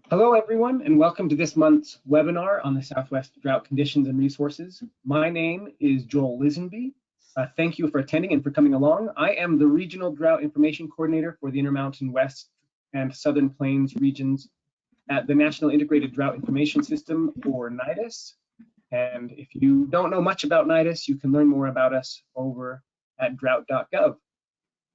Hello, everyone, and welcome to this month's webinar on the Southwest Drought Conditions and Resources. My name is Joel Lisenby. Thank you for attending and for coming along. I am the Regional Drought Information Coordinator for the Intermountain West and Southern Plains regions at the National Integrated Drought Information System, or NIDIS. And if you don't know much about NIDIS, you can learn more about us over at drought.gov.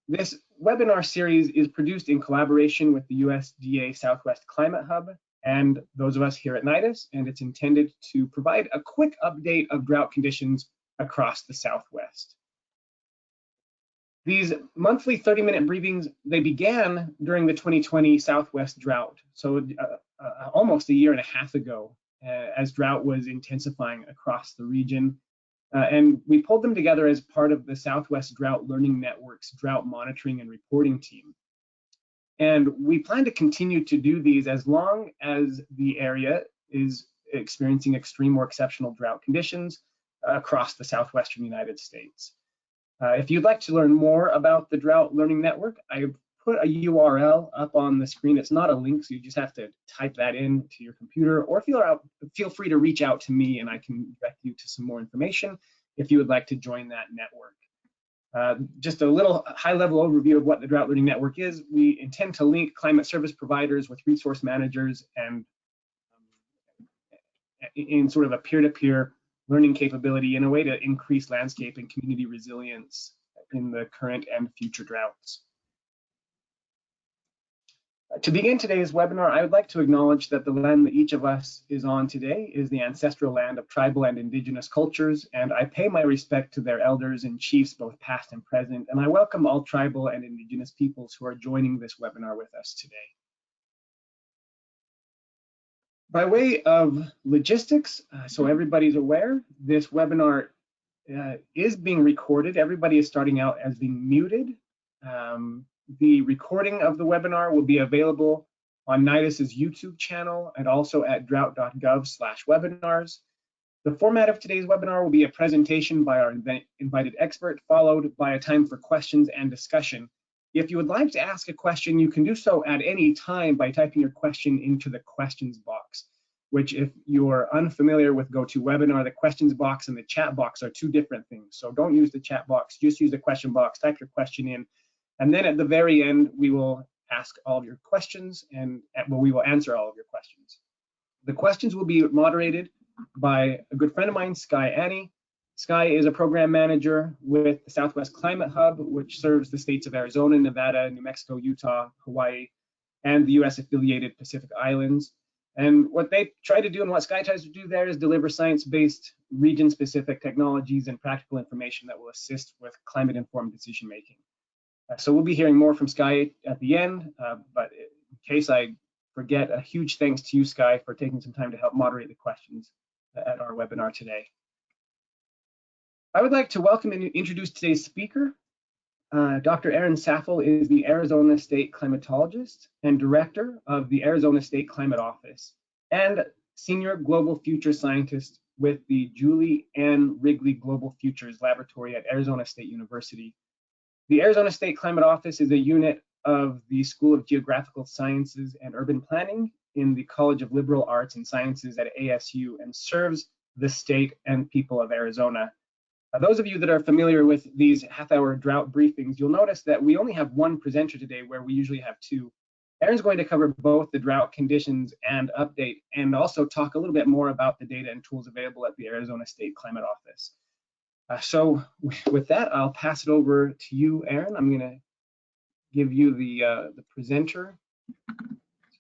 This webinar series is produced in collaboration with the USDA Southwest Climate Hub and those of us here at NIDIS, and it's intended to provide a quick update of drought conditions across the Southwest. These monthly 30-minute briefings, they began during the 2020 Southwest drought, so almost a year and a half ago, as drought was intensifying across the region. And we pulled them together as part of the Southwest Drought Learning Network's drought monitoring and reporting team. And we plan to continue to do these as long as the area is experiencing extreme or exceptional drought conditions across the southwestern United States. If you'd like to learn more about the Drought Learning Network, I put a URL up on the screen. It's not a link, so you just have to type that in to your computer, or feel free to reach out to me and I can direct you to some more information if you would like to join that network. Just a little high-level overview of what the Drought Learning Network is. We intend to link climate service providers with resource managers and in sort of a peer-to-peer learning capability in a way to increase landscape and community resilience in the current and future droughts. To begin today's webinar, I would like to acknowledge that the land that each of us is on today is the ancestral land of tribal and indigenous cultures, and I pay my respect to their elders and chiefs, both past and present, and I welcome all tribal and indigenous peoples who are joining this webinar with us today. By way of logistics, so everybody's aware, this webinar is being recorded. Everybody is starting out as being muted. The recording of the webinar will be available on NIDIS's YouTube channel and also at drought.gov/webinars. The format of today's webinar will be a presentation by our invited expert, followed by a time for questions and discussion. If you would like to ask a question, you can do so at any time by typing your question into the questions box, which, if you're unfamiliar with GoToWebinar, the questions box and the chat box are two different things. So don't use the chat box, just use the question box, type your question in. And then at the very end, we will ask all of your questions and we will answer all of your questions. The questions will be moderated by a good friend of mine, Sky Annie. Sky is a program manager with the Southwest Climate Hub, which serves the states of Arizona, Nevada, New Mexico, Utah, Hawaii, and the US affiliated Pacific Islands. And what they try to do and what Sky tries to do there is deliver science-based, region-specific technologies and practical information that will assist with climate-informed decision-making. So we'll be hearing more from Sky at the end, but in case I forget, a huge thanks to you, Sky, for taking some time to help moderate the questions at our webinar today. I would like to welcome and introduce today's speaker. Dr. Erin Saffell is the Arizona State Climatologist and Director of the Arizona State Climate Office and Senior Global Future Scientist with the Julie Ann Wrigley Global Futures Laboratory at Arizona State University. The Arizona State Climate Office is a unit of the School of Geographical Sciences and Urban Planning in the College of Liberal Arts and Sciences at ASU and serves the state and people of Arizona. Those of you that are familiar with these half-hour drought briefings, you'll notice that we only have one presenter today where we usually have two. Erin's going to cover both the drought conditions and update, and also talk a little bit more about the data and tools available at the Arizona State Climate Office. So with that, I'll pass it over to you, Erin. I'm going to give you the presenter.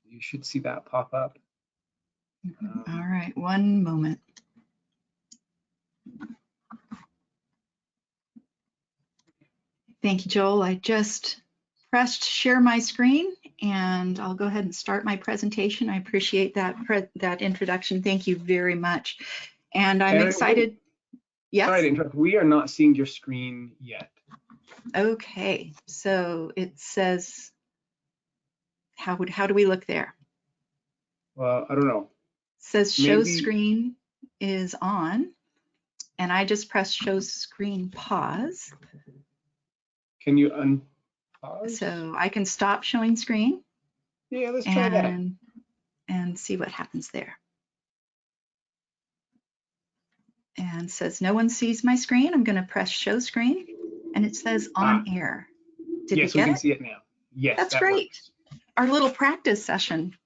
You should see that pop up. All right, one moment. Thank you, Joel. I just pressed share my screen and I'll go ahead and start my presentation. I appreciate that introduction. Thank you very much. And I'm excited. Yes? Sorry to interrupt. We are not seeing your screen yet. Okay, so it says, how do we look there? Well, I don't know. It says show screen is on, and I just pressed show screen pause. Can you unpause? So I can stop showing screen. Yeah, let's try that. and see what happens there. And says no one sees my screen. I'm going to press show screen, and it says on air. Did yes, we we get can it? see it now. Yes, That's that great. works. Our little practice session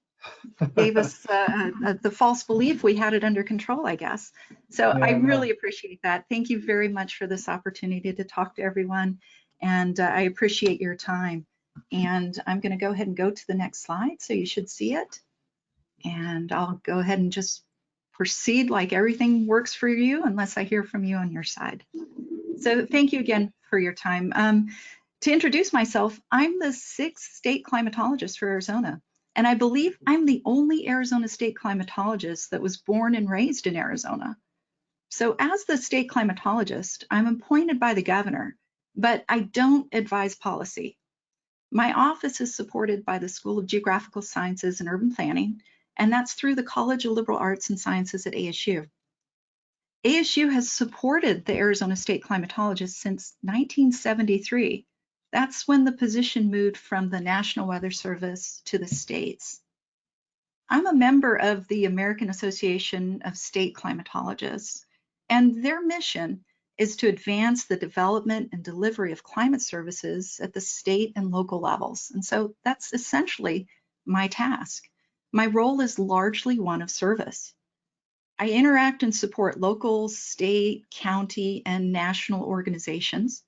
gave us the false belief we had it under control, I guess. So Yeah, I no. really appreciate that. Thank you very much for this opportunity to talk to everyone, and I appreciate your time. And I'm going to go ahead and go to the next slide, so you should see it. And I'll go ahead and just proceed like everything works for you, unless I hear from you on your side. So thank you again for your time. To introduce myself, I'm the 6th state climatologist for Arizona. And I believe I'm the only Arizona state climatologist that was born and raised in Arizona. So as the state climatologist, I'm appointed by the governor, but I don't advise policy. My office is supported by the School of Geographical Sciences and Urban Planning, and that's through the College of Liberal Arts and Sciences at ASU. ASU has supported the Arizona State Climatologist since 1973. That's when the position moved from the National Weather Service to the states. I'm a member of the American Association of State Climatologists, and their mission is to advance the development and delivery of climate services at the state and local levels. And so that's essentially my task. My role is largely one of service. I interact and support local, state, county, and national organizations.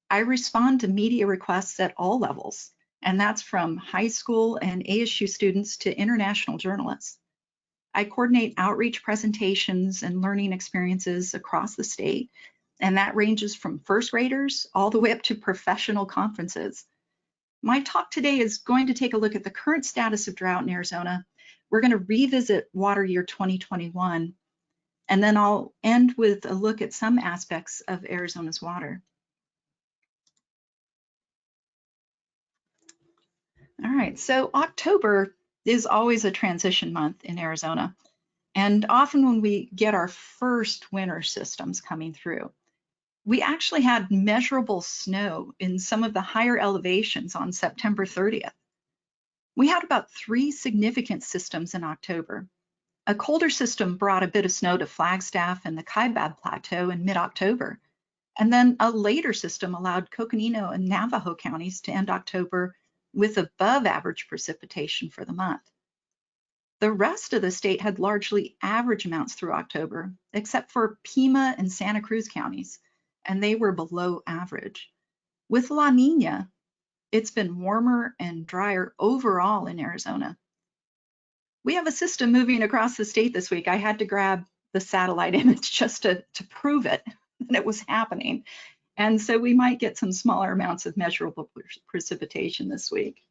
I respond to media requests at all levels, and that's from high school and ASU students to international journalists. I coordinate outreach presentations and learning experiences across the state, and that ranges from first graders all the way up to professional conferences. My talk today is going to take a look at the current status of drought in Arizona. We're going to revisit water year 2021, and then I'll end with a look at some aspects of Arizona's water. All right, so October is always a transition month in Arizona. And often when we get our first winter systems coming through, we actually had measurable snow in some of the higher elevations on September 30th. We had about 3 significant systems in October. A colder system brought a bit of snow to Flagstaff and the Kaibab Plateau in mid-October. And then a later system allowed Coconino and Navajo counties to end October with above average precipitation for the month. The rest of the state had largely average amounts through October, except for Pima and Santa Cruz counties, and they were below average. With La Nina, it's been warmer and drier overall in Arizona. We have a system moving across the state this week. I had to grab the satellite image just to prove it, that it was happening. And so we might get some smaller amounts of measurable precipitation this week.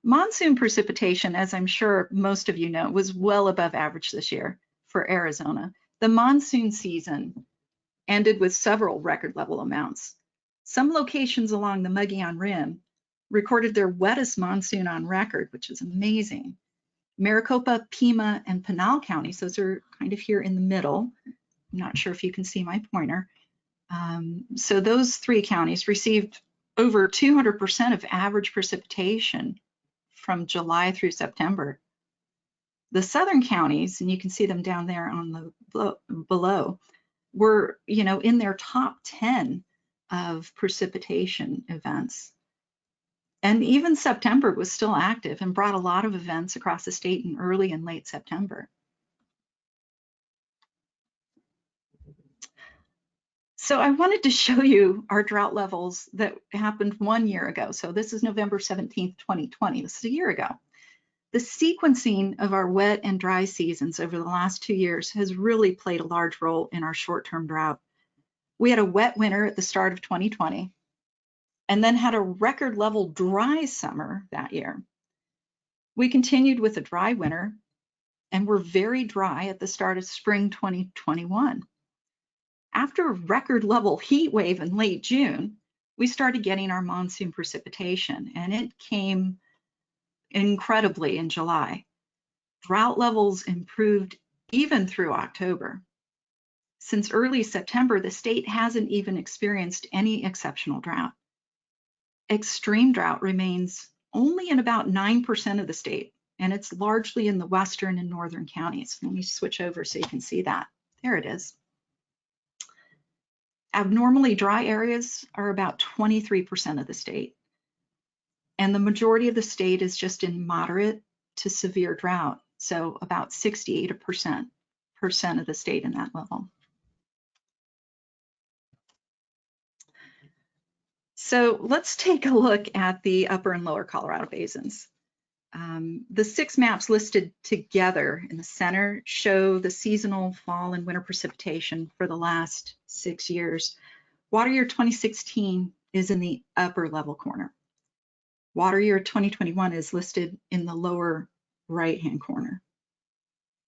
Monsoon precipitation, as I'm sure most of you know, was well above average this year for Arizona. The monsoon season ended with several record level amounts. Some locations along the Mugen Rim recorded their wettest monsoon on record, which is amazing. Maricopa, Pima, and Pinal counties, those are kind of here in the middle. I'm not sure if you can see my pointer. So those 3 counties received over 200% of average precipitation from July through September. The southern counties, and you can see them down there on the below, were in their top 10 of precipitation events. And even September was still active and brought a lot of events across the state in early and late September. So I wanted to show you our drought levels that happened 1 year ago. So this is November 17th, 2020. This is a year ago. The sequencing of our wet and dry seasons over the last 2 years has really played a large role in our short-term drought. We had a wet winter at the start of 2020 and then had a record level dry summer that year. We continued with a dry winter and were very dry at the start of spring 2021. After a record level heat wave in late June, we started getting our monsoon precipitation, and it came incredibly in July. Drought levels improved even through October. Since early September, the state hasn't even experienced any exceptional drought. Extreme drought remains only in about 9% of the state, and it's largely in the western and northern counties. Let me switch over so you can see that. There it is. Abnormally dry areas are about 23% of the state, and the majority of the state is just in moderate to severe drought, so about 68% of the state in that level. So let's take a look at the upper and lower Colorado basins. The 6 maps listed together in the center show the seasonal fall and winter precipitation for the last 6 years. Water year 2016 is in the upper level corner. Water year 2021 is listed in the lower right-hand corner.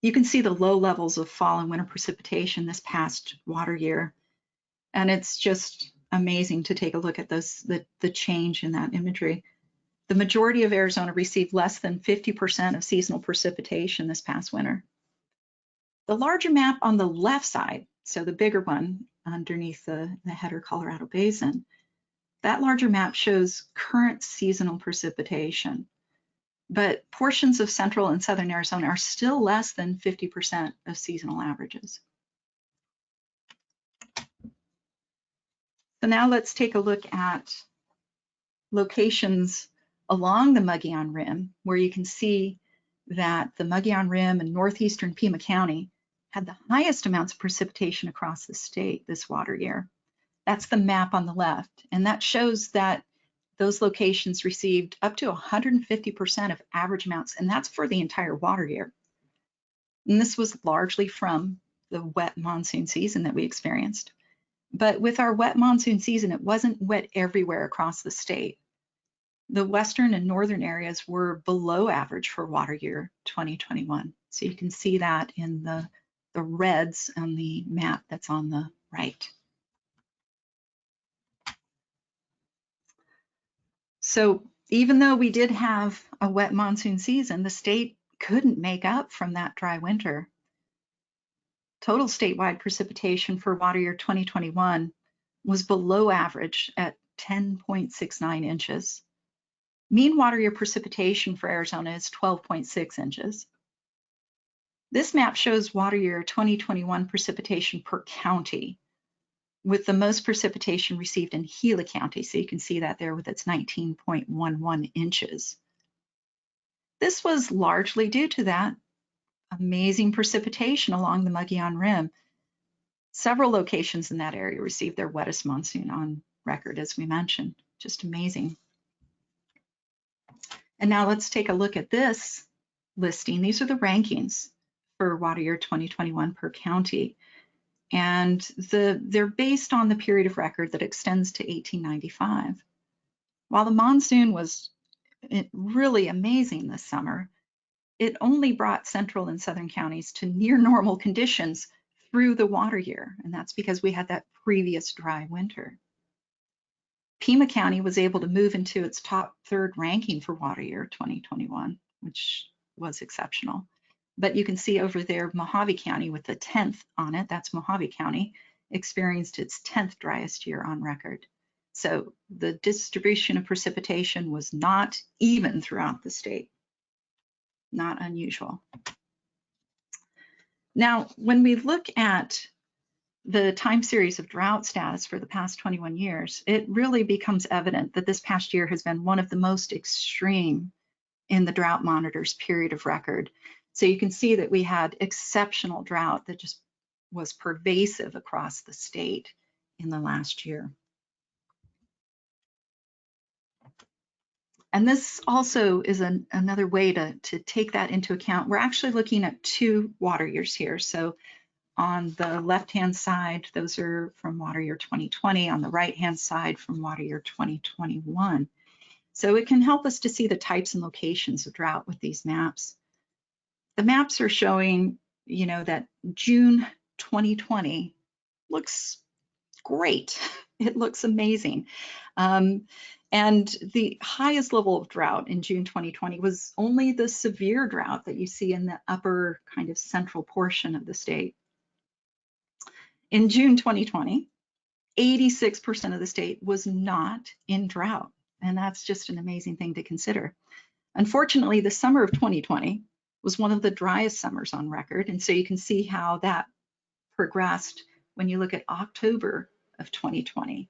You can see the low levels of fall and winter precipitation this past water year, and it's just amazing to take a look at the change in that imagery. The majority of Arizona received less than 50% of seasonal precipitation this past winter. The larger map on the left side, so the bigger one underneath the header Colorado Basin, that larger map shows current seasonal precipitation, but portions of central and southern Arizona are still less than 50% of seasonal averages. So now let's take a look at locations along the Mugen Rim, where you can see that the Mugen Rim and northeastern Pima County had the highest amounts of precipitation across the state this water year. That's the map on the left, and that shows that those locations received up to 150% of average amounts, and that's for the entire water year. And this was largely from the wet monsoon season that we experienced. But with our wet monsoon season, it wasn't wet everywhere across the state. The western and northern areas were below average for water year 2021. So you can see that in the reds on the map that's on the right. So even though we did have a wet monsoon season, the state couldn't make up from that dry winter. Total statewide precipitation for water year 2021 was below average at 10.69 inches. Mean water year precipitation for Arizona is 12.6 inches. This map shows water year 2021 precipitation per county, with the most precipitation received in Gila County. So you can see that there with its 19.11 inches. This was largely due to that amazing precipitation along the Mugen Rim. Several locations in that area received their wettest monsoon on record, as we mentioned. Just amazing. And now let's take a look at this listing. These are the rankings for water year 2021 per county. And they're based on the period of record that extends to 1895. While the monsoon was really amazing this summer, it only brought central and southern counties to near normal conditions through the water year. And that's because we had that previous dry winter. Pima County was able to move into its top 3rd ranking for water year 2021, which was exceptional. But you can see over there, Mojave County with the 10th on it, that's Mojave County, experienced its 10th driest year on record. So the distribution of precipitation was not even throughout the state. Not unusual. Now, when we look at the time series of drought status for the past 21 years, it really becomes evident that this past year has been one of the most extreme in the Drought Monitor's period of record. So you can see that we had exceptional drought that just was pervasive across the state in the last year. And this also is another way to take that into account. We're actually looking at 2 water years here. So on the left-hand side, those are from water year 2020. On the right-hand side, from water year 2021. So it can help us to see the types and locations of drought with these maps. The maps are showing, that June 2020 looks great. It looks amazing. And the highest level of drought in June 2020 was only the severe drought that you see in the upper kind of central portion of the state. In June 2020, 86% of the state was not in drought. And that's just an amazing thing to consider. Unfortunately, the summer of 2020 was one of the driest summers on record. And so you can see how that progressed when you look at October of 2020.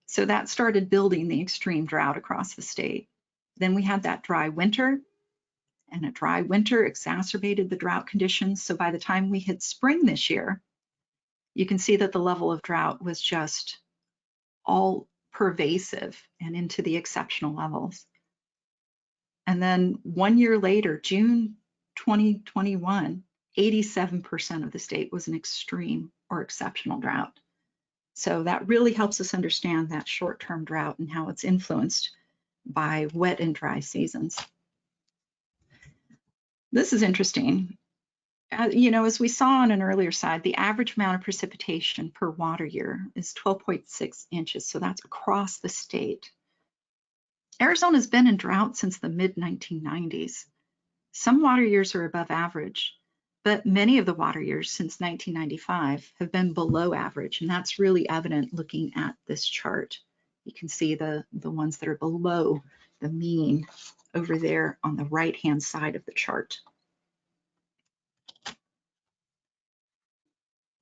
So that started building the extreme drought across the state. Then we had that dry winter, and a dry winter exacerbated the drought conditions. So by the time we hit spring this year, you can see that the level of drought was just all pervasive and into the exceptional levels. And then 1 year later, June 2021, 87% of the state was an extreme or exceptional drought. So that really helps us understand that short-term drought and how it's influenced by wet and dry seasons. This is interesting. You know, as we saw on an earlier slide, the average amount of precipitation per water year is 12.6 inches. So that's across the state. Arizona's been in drought since the mid-1990s. Some water years are above average, but many of the water years since 1995 have been below average, and that's really evident looking at this chart. You can see the ones that are below the mean over there on the right-hand side of the chart.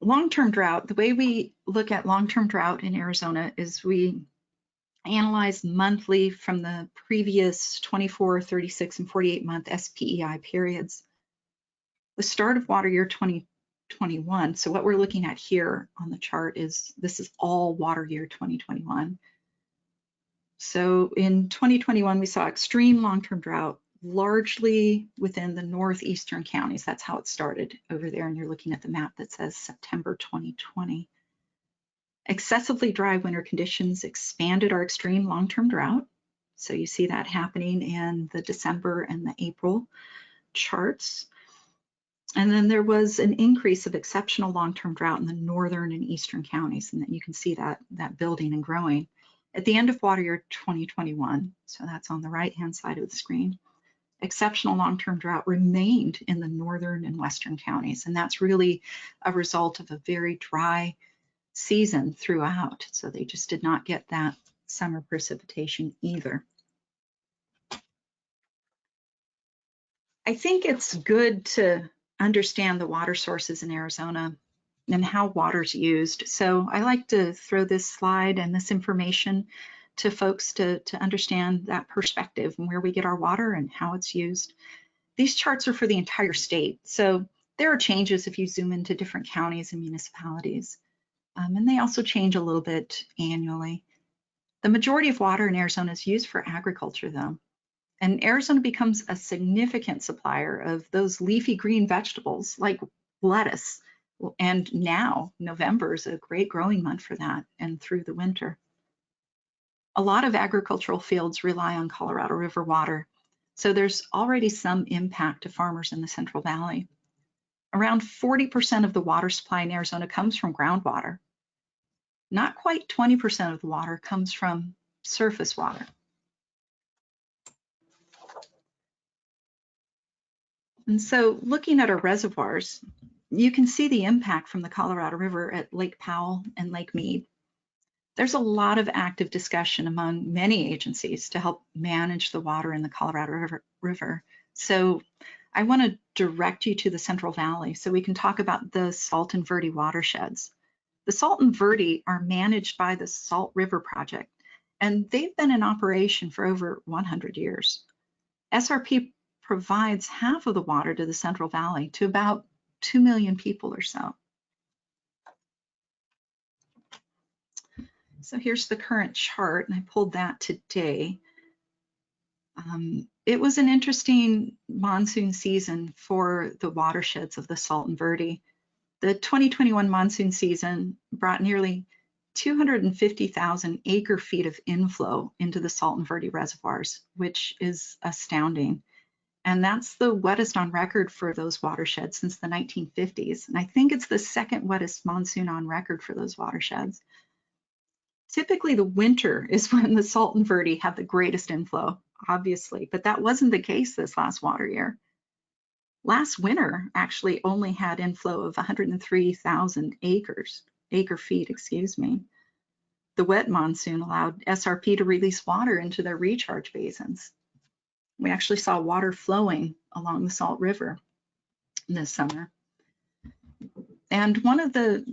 Long-term drought, the way we look at long-term drought in Arizona is we analyze monthly from the previous 24, 36, and 48-month SPEI periods. The start of water year 2021, so what we're looking at here on the chart is, this is all water year 2021. So in 2021, we saw extreme long-term drought, largely within the northeastern counties. That's how it started over there, and you're looking at the map that says September 2020. Excessively dry winter conditions expanded our extreme long-term drought. So you see that happening in the December and the April charts. And then there was an increase of exceptional long-term drought in the northern and eastern counties, and then you can see that building and growing. At the end of water year 2021, so that's on the right-hand side of the screen, exceptional long-term drought remained in the northern and western counties, and that's really a result of a very dry season throughout. So they just did not get that summer precipitation either. I think it's good to understand the water sources in Arizona and how water's used. So I like to throw this slide and this information to folks to understand that perspective and where we get our water and how it's used. These charts are for the entire state. So there are changes if you zoom into different counties and municipalities. And they also change a little bit annually. The majority of water in Arizona is used for agriculture though. And Arizona becomes a significant supplier of those leafy green vegetables like lettuce. And now November is a great growing month for that and through the winter. A lot of agricultural fields rely on Colorado River water. So there's already some impact to farmers in the Central Valley. Around 40% of the water supply in Arizona comes from groundwater. Not quite 20% of the water comes from surface water. And so looking at our reservoirs, you can see the impact from the Colorado River at Lake Powell and Lake Mead. There's a lot of active discussion among many agencies to help manage the water in the Colorado River. So I want to direct you to the Central Valley so we can talk about the Salt and Verde watersheds. The Salt and Verde are managed by the Salt River Project, and they've been in operation for over 100 years. SRP provides half of the water to the Central Valley to about 2 million people or so. So here's the current chart, and I pulled that today. It was an interesting monsoon season for the watersheds of the Salt and Verde. The 2021 monsoon season brought nearly 250,000 acre feet of inflow into the Salt and Verde reservoirs, which is astounding. And that's the wettest on record for those watersheds since the 1950s. And I think it's the second wettest monsoon on record for those watersheds. Typically the winter is when the Salt and Verde have the greatest inflow, obviously, but that wasn't the case this last water year. Last winter actually only had inflow of 103,000 acre feet, excuse me. The wet monsoon allowed SRP to release water into their recharge basins. We actually saw water flowing along the Salt River this summer. And one of the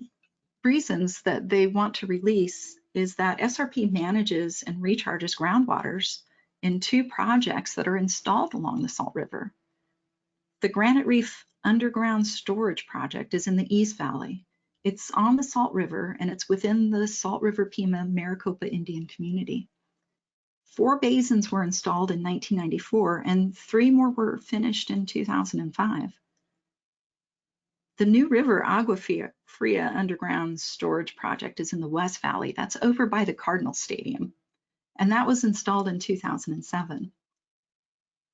reasons that they want to release is that SRP manages and recharges groundwaters in 2 projects that are installed along the Salt River. The Granite Reef Underground Storage Project is in the East Valley. It's on the Salt River, and it's within the Salt River Pima Maricopa Indian Community. 4 basins were installed in 1994, and 3 more were finished in 2005. The New River Agua Fria Underground Storage Project is in the West Valley. That's over by the Cardinal Stadium, and that was installed in 2007.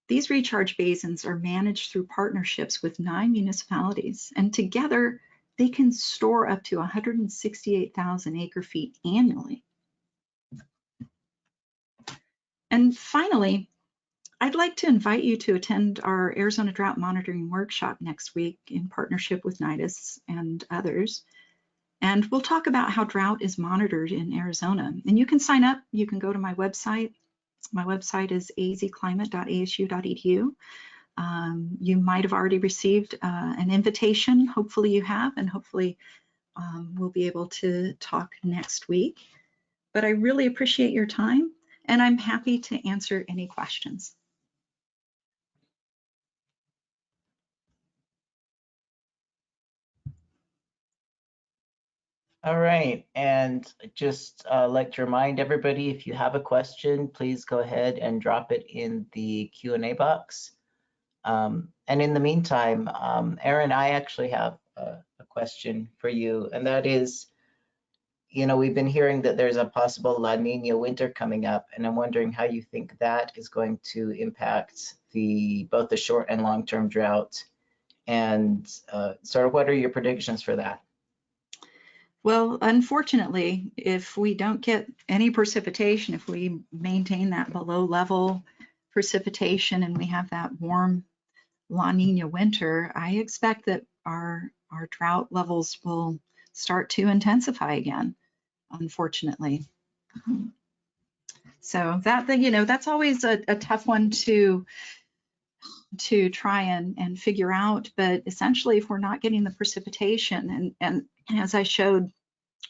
These recharge basins are managed through partnerships with 9 municipalities, and together they can store up to 168,000 acre-feet annually. And finally, I'd like to invite you to attend our Arizona Drought Monitoring Workshop next week in partnership with NIDIS and others. And we'll talk about how drought is monitored in Arizona. And you can sign up. You can go to my website. My website is azclimate.asu.edu. You might have already received an invitation. Hopefully you have, and hopefully we'll be able to talk next week. But I really appreciate your time, and I'm happy to answer any questions. All right, and just like to remind everybody, if you have a question, please go ahead and drop it in the Q&A box. And in the meantime, Erin, I actually have a question for you, and that is, you know, we've been hearing that there's a possible La Nina winter coming up, and I'm wondering how you think that is going to impact both the short and long-term drought, and sort of what are your predictions for that? Well, unfortunately, if we don't get any precipitation, if we maintain that below level precipitation and we have that warm La Nina winter, I expect that our drought levels will start to intensify again, unfortunately. So that, you know, that's always a tough one to try and figure out. But essentially, if we're not getting the precipitation, and as I showed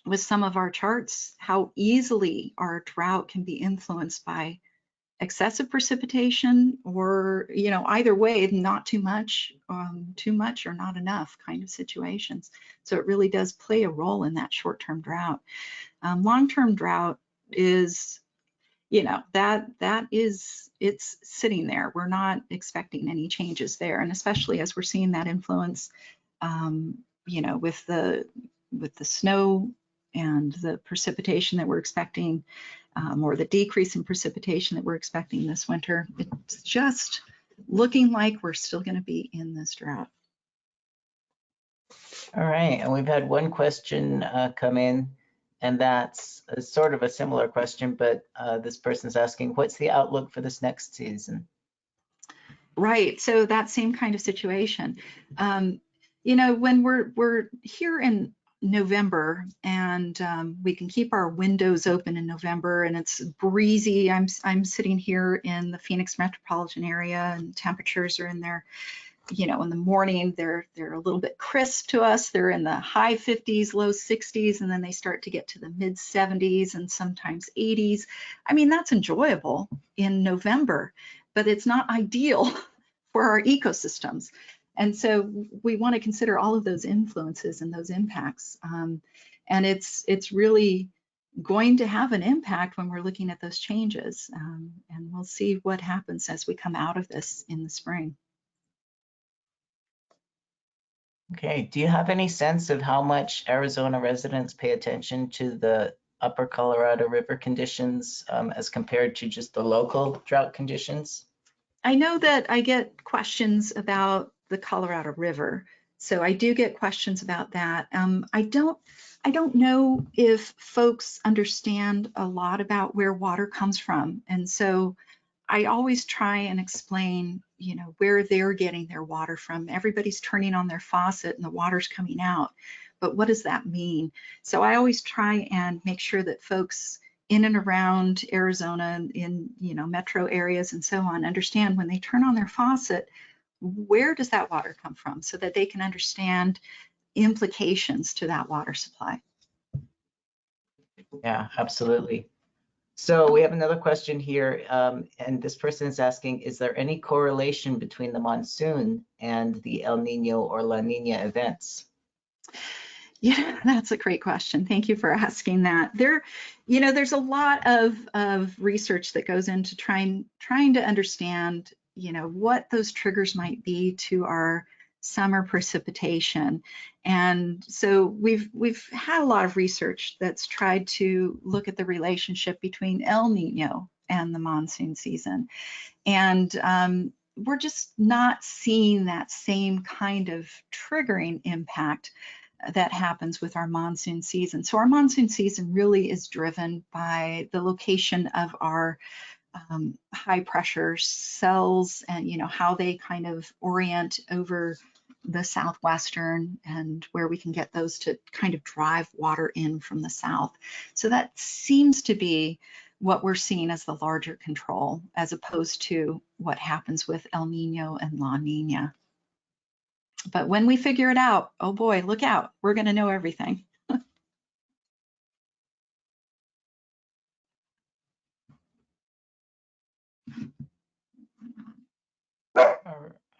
with some of our charts, how easily our drought can be influenced by excessive precipitation, or, you know, either way, not too much or not enough kind of situations. So it really does play a role in that short-term drought. Long-term drought is, you know, it's sitting there. We're not expecting any changes there, and especially as we're seeing that influence, you know, with the snow and the precipitation that we're expecting, or the decrease in precipitation that we're expecting this winter, it's just looking like we're still going to be in this drought. All right, and we've had one question come in, and that's sort of a similar question, but this person's asking, what's the outlook for this next season? Right, so that same kind of situation. You know, when we're here in November, and we can keep our windows open in November, and it's breezy. I'm sitting here in the Phoenix metropolitan area, and temperatures are in there, you know, in the morning they're a little bit crisp to us. They're in the high 50s, low 60s, and then they start to get to the mid 70s and sometimes 80s. I mean, that's enjoyable in November, but it's not ideal for our ecosystems. And so we want to consider all of those influences and those impacts. And it's really going to have an impact when we're looking at those changes. And we'll see what happens as we come out of this in the spring. Okay, do you have any sense of how much Arizona residents pay attention to the upper Colorado River conditions as compared to just the local drought conditions? I know that I get questions about the Colorado River, so I do get questions about that. I don't know if folks understand a lot about where water comes from, and so I always try and explain, you know, where they're getting their water from. Everybody's turning on their faucet and the water's coming out, but what does that mean? So I always try and make sure that folks in and around Arizona, in metro areas and so on, understand when they turn on their faucet, where does that water come from, so that they can understand implications to that water supply. Yeah, absolutely. So we have another question here, and this person is asking, is there any correlation between the monsoon and the El Nino or La Nina events? Yeah, that's a great question. Thank you for asking that. There's a lot of research that goes into trying to understand, what those triggers might be to our summer precipitation. And so we've had a lot of research that's tried to look at the relationship between El Nino and the monsoon season. And we're just not seeing that same kind of triggering impact that happens with our monsoon season. So our monsoon season really is driven by the location of our high pressure cells, and how they kind of orient over the southwestern, and where we can get those to kind of drive water in from the south. So that seems to be what we're seeing as the larger control, as opposed to what happens with El Nino and La Nina. But when we figure it out, oh boy, look out, we're going to know everything.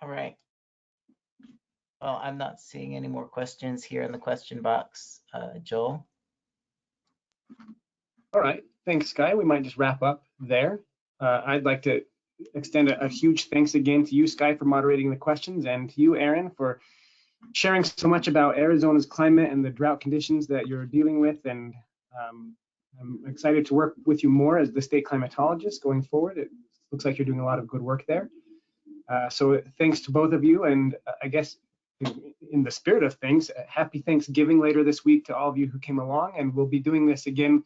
All right. Well, I'm not seeing any more questions here in the question box. Joel? All right, thanks, Sky. We might just wrap up there. I'd like to extend a huge thanks again to you, Sky, for moderating the questions, and to you, Erin, for sharing so much about Arizona's climate and the drought conditions that you're dealing with. And I'm excited to work with you more as the state climatologist going forward. It looks like you're doing a lot of good work there. So thanks to both of you, and I guess in the spirit of things, happy Thanksgiving later this week to all of you who came along, and we'll be doing this again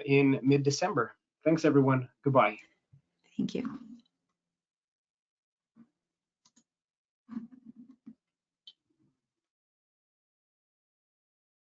in mid-December. Thanks, everyone. Goodbye. Thank you.